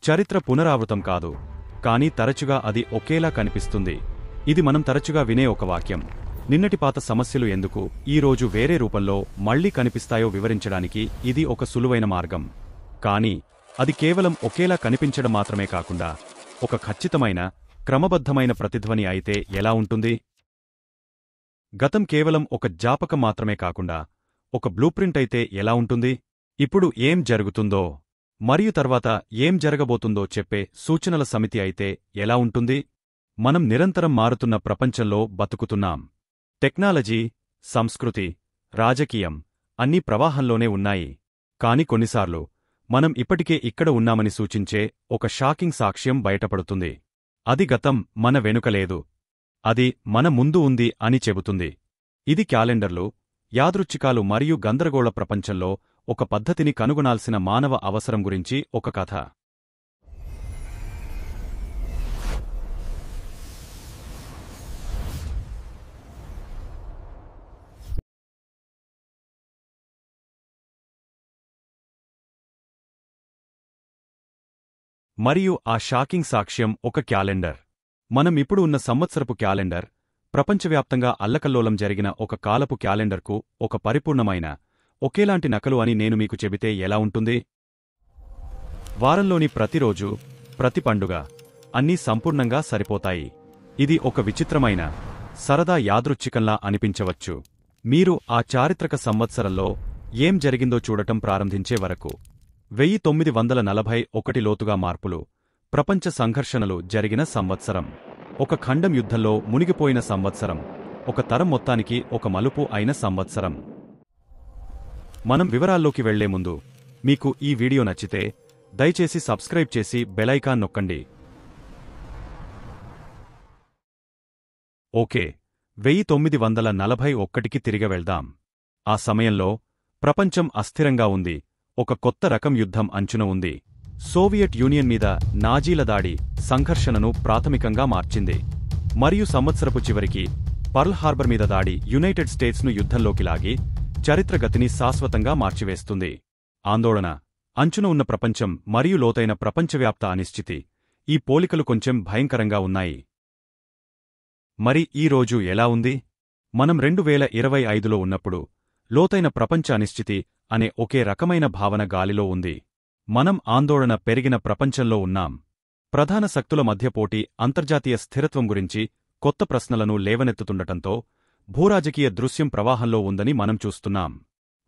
చరిత్ర పునరావృతం కాదు, కానీ తరచుగా అది ఒకేలా కనిపిస్తుంది. ఇది మనం తరచుగా వినే ఒక వాక్యం. నిన్నటి పాత సమస్యలు ఎందుకు ఈ రోజు వేరే రూపంలో మళ్లీ కనిపిస్తాయో వివరించడానికి ఇది ఒక సులువైన మార్గం. కానీ అది కేవలం ఒకేలా కనిపించడం మాత్రమే కాకుండా ఒక ఖచ్చితమైన, క్రమబద్ధమైన ప్రతిధ్వని అయితే ఎలా ఉంటుంది? గతం కేవలం ఒక జ్ఞాపకం మాత్రమే కాకుండా ఒక బ్లూప్రింట్ అయితే ఎలా ఉంటుంది? ఇప్పుడు ఏం జరుగుతుందో మరియు తర్వాత ఏం జరగబోతుందో చెప్పే సూచనల సమితి అయితే ఎలా ఉంటుంది? మనం నిరంతరం మారుతున్న ప్రపంచంలో బతుకుతున్నాం. టెక్నాలజీ, సంస్కృతి, రాజకీయం అన్నీ ప్రవాహంలోనే ఉన్నాయి. కాని కొన్నిసార్లు మనం ఇప్పటికే ఇక్కడ ఉన్నామని సూచించే ఒక షాకింగ్ సాక్ష్యం బయటపడుతుంది. అది గతం మన వెనుక లేదు, అది మన ముందు ఉంది అని చెబుతుంది. ఇది క్యాలెండర్లు, యాదృచ్ఛికాలు మరియు గందరగోళ ప్రపంచంలో ఒక పద్ధతిని కనుగొనాల్సిన మానవ అవసరం గురించి ఒక కథ. మరియు ఆ షాకింగ్ సాక్ష్యం ఒక క్యాలెండర్. మనం ఇప్పుడు ఉన్న సంవత్సరపు క్యాలెండర్ ప్రపంచవ్యాప్తంగా అల్లకల్లోలం జరిగిన ఒక కాలపు క్యాలెండర్కు ఒక పరిపూర్ణమైన, ఒకేలాంటి నకలు అని నేను మీకు చెబితే ఎలా ఉంటుంది? వారంలోని ప్రతిరోజు, ప్రతి పండుగ అన్నీ సంపూర్ణంగా సరిపోతాయి. ఇది ఒక విచిత్రమైన, సరదా యాదృచ్ఛికంలా అనిపించవచ్చు. మీరు ఆ చారిత్రక సంవత్సరంలో ఏం జరిగిందో చూడటం ప్రారంభించే వరకు. 1941 లోతుగా మార్పులు, ప్రపంచ సంఘర్షణలు జరిగిన సంవత్సరం. ఒక ఖండం యుద్ధంలో మునిగిపోయిన సంవత్సరం. ఒక తరం మొత్తానికి ఒక మలుపు అయిన సంవత్సరం. మనం వివరాల్లోకి వెళ్లే ముందు, మీకు ఈ వీడియో నచ్చితే దయచేసి సబ్స్క్రైబ్ చేసి బెలైకాన్ నొక్కండి. ఓకే, 1941కి తిరిగి వెళ్దాం. ఆ సమయంలో ప్రపంచం అస్థిరంగా ఉంది. ఒక కొత్త రకం యుద్ధం అంచున ఉంది. సోవియట్ యూనియన్ మీద నాజీల దాడి సంఘర్షణను ప్రాథమికంగా మార్చింది. మరియు సంవత్సరపు చివరికి పర్ల్ హార్బర్ మీద దాడి యునైటెడ్ స్టేట్స్ను యుద్ధంలోకి లాగి చరిత్రగతిని శాశ్వతంగా మార్చివేస్తుంది. ఆందోళన, అంచున ఉన్న ప్రపంచం మరియు లోతైన ప్రపంచవ్యాప్త అనిశ్చితి. ఈ పోలికలు కొంచెం భయంకరంగా ఉన్నాయి. మరి ఈ రోజు ఎలా ఉంది? మనం 2025లో ఉన్నప్పుడు లోతైన ప్రపంచ అనిశ్చితి అనే ఒకే రకమైన భావన గాలిలో ఉంది. మనం ఆందోళన పెరిగిన ప్రపంచంలో ఉన్నాం. ప్రధాన శక్తుల మధ్య పోటీ అంతర్జాతీయ స్థిరత్వం గురించి కొత్త ప్రశ్నలను లేవనెత్తుతుండటంతో భూరాజకీయ దృశ్యం ప్రవాహంలో ఉందని మనం చూస్తున్నాం.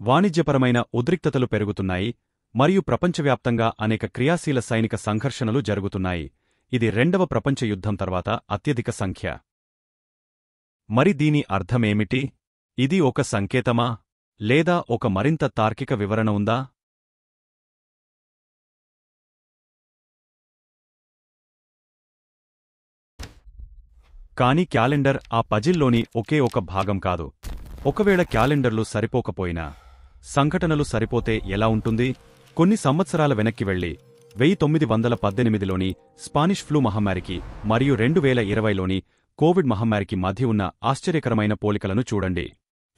వాణిజ్యపరమైన ఉద్రిక్తతలు పెరుగుతున్నాయి మరియు ప్రపంచవ్యాప్తంగా అనేక క్రియాశీల సైనిక సంఘర్షణలు జరుగుతున్నాయి. ఇది రెండవ ప్రపంచ యుద్ధం తర్వాత అత్యధిక సంఖ్య. మరి దీని అర్థమేమిటి? ఇది ఒక సంకేతమా, లేదా ఒక మరింత తార్కిక వివరణ ఉందా? కాని క్యాలెండర్ ఆ పజిల్లోని ఒకే ఒక భాగం కాదు. ఒకవేళ క్యాలెండర్లు సరిపోకపోయినా, సంఘటనలు సరిపోతే ఎలా ఉంటుంది? కొన్ని సంవత్సరాల వెనక్కి వెళ్లి 1918లోని స్పానిష్ ఫ్లూ మహమ్మారికి మరియు 2020లోని కోవిడ్ మహమ్మారికి మధ్య ఉన్న ఆశ్చర్యకరమైన పోలికలను చూడండి.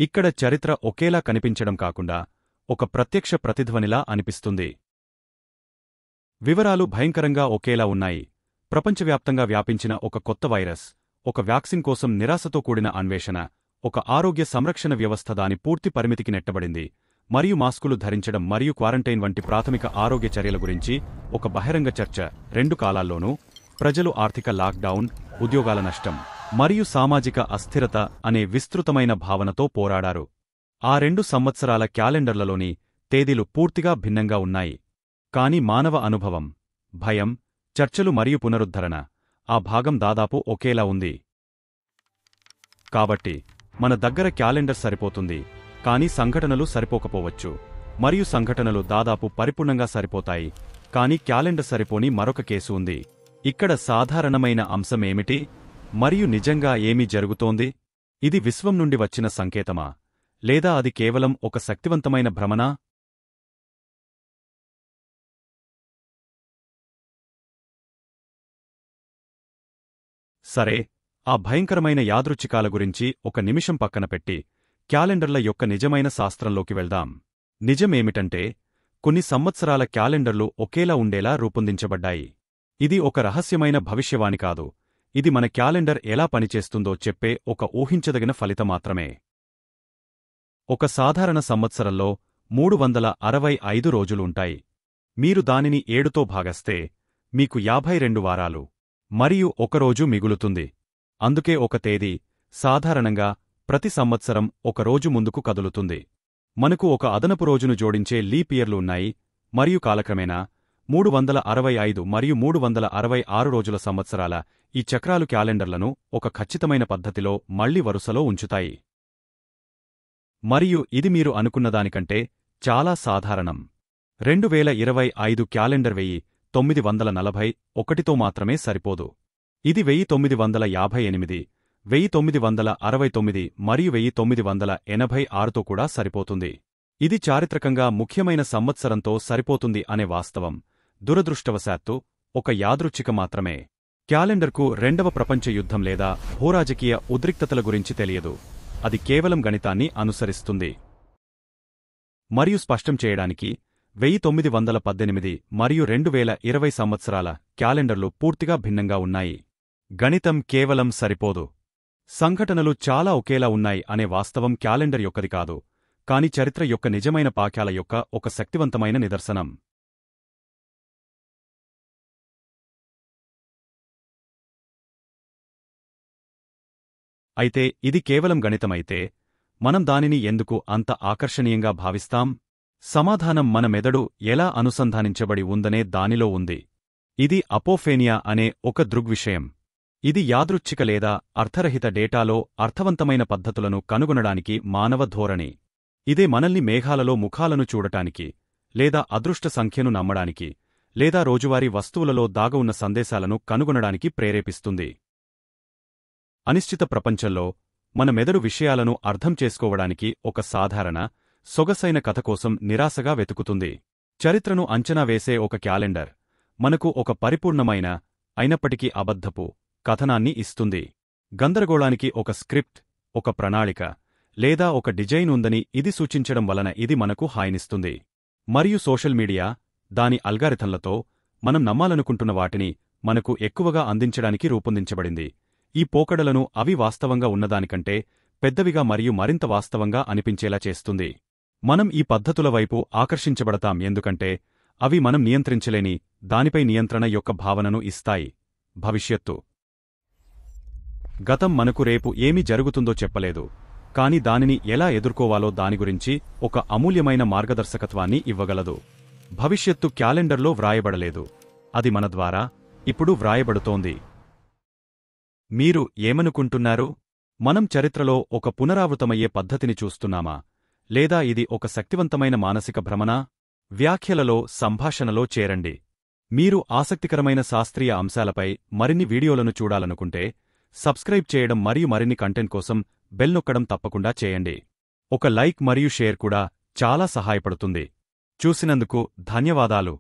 ఇక్కడ చరిత్ర ఒకేలా కనిపించడం కాకుండా ఒక ప్రత్యక్ష ప్రతిధ్వనిలా అనిపిస్తుంది. వివరాలు భయంకరంగా ఒకేలా ఉన్నాయి. ప్రపంచవ్యాప్తంగా వ్యాపించిన ఒక కొత్త వైరస్, ఒక వ్యాక్సిన్ కోసం నిరాశతో కూడిన అన్వేషణ, ఒక ఆరోగ్య సంరక్షణ వ్యవస్థ దాని పూర్తి పరిమితికి నెట్టబడింది, మరియు మాస్కులు ధరించడం మరియు క్వారంటైన్ వంటి ప్రాథమిక ఆరోగ్య చర్యల గురించి ఒక బహిరంగ చర్చ. రెండు కాలాల్లోనూ ప్రజలు ఆర్థిక లాక్డౌన్, ఉద్యోగాల నష్టం మరియు సామాజిక అస్థిరత అనే విస్తృతమైన భావనతో పోరాడారు. ఆ 2 సంవత్సరాల క్యాలెండర్లలోని తేదీలు పూర్తిగా భిన్నంగా ఉన్నాయి. కాని మానవ అనుభవం, భయం, చర్చలు మరియు పునరుద్ధరణ, ఆ భాగం దాదాపు ఒకేలా ఉంది. కాబట్టి మన దగ్గర క్యాలెండర్ సరిపోతుంది, కాని సంఘటనలు సరిపోకపోవచ్చు. మరియు సంఘటనలు దాదాపు పరిపూర్ణంగా సరిపోతాయి, కాని క్యాలెండర్ సరిపోని మరొక కేసు ఉంది. ఇక్కడ సాధారణమైన అంశమేమిటి? మరియు నిజంగా ఏమి జరుగుతోంది? ఇది విశ్వం నుండి వచ్చిన సంకేతమా, లేదా అది కేవలం ఒక శక్తివంతమైన భ్రమనా? సరే, ఆ భయంకరమైన యాదృచ్ఛికాల గురించి ఒక నిమిషం పక్కన పెట్టి క్యాలెండర్ల యొక్క నిజమైన శాస్త్రంలోకి వెళ్దాం. నిజమేమిటంటే, కొన్ని సంవత్సరాల క్యాలెండర్లు ఒకేలా ఉండేలా రూపొందించబడ్డాయి. ఇది ఒక రహస్యమైన భవిష్యవాణి కాదు, ఇది మన క్యాలెండర్ ఎలా పనిచేస్తుందో చెప్పే ఒక ఊహించదగిన ఫలితం మాత్రమే. ఒక సాధారణ సంవత్సరంలో 365 రోజులుంటాయి. మీరు దానిని 7తో భాగస్తే మీకు 52 వారాలు మరియు ఒక రోజు మిగులుతుంది. అందుకే ఒక తేదీ సాధారణంగా ప్రతి సంవత్సరం ఒక రోజు ముందుకు కదులుతుంది. మనకు ఒక అదనపు రోజును జోడించే లీప్ ఇయర్లు ఉన్నాయి మరియు కాలక్రమేణా 365 మరియు 366 రోజుల సంవత్సరాల ఈ చక్రాలు క్యాలెండర్లను ఒక ఖచ్చితమైన పద్ధతిలో మళ్లీ వరుసలో ఉంచుతాయి. మరియు ఇది మీరు అనుకున్నదానికంటే చాలా సాధారణం. 2025 క్యాలెండర్ 1941తో మాత్రమే సరిపోదు. ఇది 1958, 1969 మరియు 1986తో కూడా సరిపోతుంది. ఇది చారిత్రకంగా ముఖ్యమైన సంవత్సరంతో సరిపోతుంది అనే వాస్తవం దురదృష్టవశాత్తు ఒక యాదృచ్ఛిక మాత్రమే. క్యాలెండర్కు రెండవ ప్రపంచ యుద్ధం లేదా భూరాజకీయ ఉద్రిక్తతల గురించి తెలియదు. అది కేవలం గణితాన్ని అనుసరిస్తుంది. మరియు స్పష్టం చేయడానికి 1918 మరియు 2020 సంవత్సరాల క్యాలెండర్లు పూర్తిగా భిన్నంగా ఉన్నాయి. గణితం కేవలం సరిపోదు. సంఘటనలు చాలా ఒకేలా ఉన్నాయి అనే వాస్తవం క్యాలెండర్ యొక్కది కాదు, కాని చరిత్ర యొక్క నిజమైన పాఠ్యాల యొక్క ఒక శక్తివంతమైన నిదర్శనం. అయితే ఇది కేవలం గణితమైతే మనం దానిని ఎందుకు అంత ఆకర్షణీయంగా భావిస్తాం? సమాధానం మన మెదడు ఎలా అనుసంధానించబడి ఉందనే దానిలో ఉంది. ఇది అపోఫేనియా అనే ఒక దృగ్విషయం. ఇది యాదృచ్ఛిక లేదా అర్థరహిత డేటాలో అర్థవంతమైన పద్ధతులను కనుగొనడానికి మానవ ధోరణి. ఇదే మనల్ని మేఘాలలో ముఖాలను చూడటానికి, లేదా అదృష్ట సంఖ్యను నమ్మడానికి, లేదా రోజువారీ వస్తువులలో దాగవున్న సందేశాలను కనుగొనడానికి ప్రేరేపిస్తుంది. అనిశ్చిత ప్రపంచంలో మన మెదడు విషయాలను అర్థం చేసుకోవడానికి ఒక సాధారణ, సొగసైన కథ కోసం నిరాశగా వెతుకుతుంది. చరిత్రను అంచనా వేసే ఒక క్యాలెండర్ మనకు ఒక పరిపూర్ణమైన, అయినప్పటికీ అబద్ధపు కథనాన్ని ఇస్తుంది. గందరగోళానికి ఒక స్క్రిప్ట్, ఒక ప్రణాళిక, లేదా ఒక డిజైన్ ఉందని ఇది సూచించడం వలన ఇది మనకు హాయినిస్తుంది. మరియు సోషల్ మీడియా దాని అల్గారిథంలతో మనం నమ్మాలనుకుంటున్న వాటిని మనకు ఎక్కువగా అందించడానికి రూపొందించబడింది. ఈ పోకడలను అవి వాస్తవంగా ఉన్నదానికంటే పెద్దవిగా మరియు మరింత వాస్తవంగా అనిపించేలా చేస్తుంది. మనం ఈ పద్ధతుల వైపు ఆకర్షించబడతాం ఎందుకంటే అవి మనం నియంత్రించలేని దానిపై నియంత్రణ యొక్క భావనను ఇస్తాయి. భవిష్యత్తు గతం మనకు రేపు ఏమి జరుగుతుందో చెప్పలేదు, కాని దానిని ఎలా ఎదుర్కోవాలో దాని గురించి ఒక అమూల్యమైన మార్గదర్శకత్వాన్ని ఇవ్వగలదు. భవిష్యత్తు క్యాలెండర్లో వ్రాయబడలేదు, అది మన ద్వారా ఇప్పుడు వ్రాయబడుతోంది. మీరు ఏమనుకుంటున్నారు? మనం చరిత్రలో ఒక పునరావృతమయ్యే పద్ధతిని చూస్తున్నామా, లేదా ఇది ఒక శక్తివంతమైన మానసిక భ్రమణా? వ్యాఖ్యలలో సంభాషణలో చేరండి. మీరు ఆసక్తికరమైన శాస్త్రీయ అంశాలపై మరిన్ని వీడియోలను చూడాలనుకుంటే సబ్స్క్రైబ్ చేయడం మరియు మరిన్ని కంటెంట్ కోసం బెల్ నొక్కడం తప్పకుండా చేయండి. ఒక లైక్ మరియు షేర్ కూడా చాలా సహాయపడుతుంది. చూసినందుకు ధన్యవాదాలు.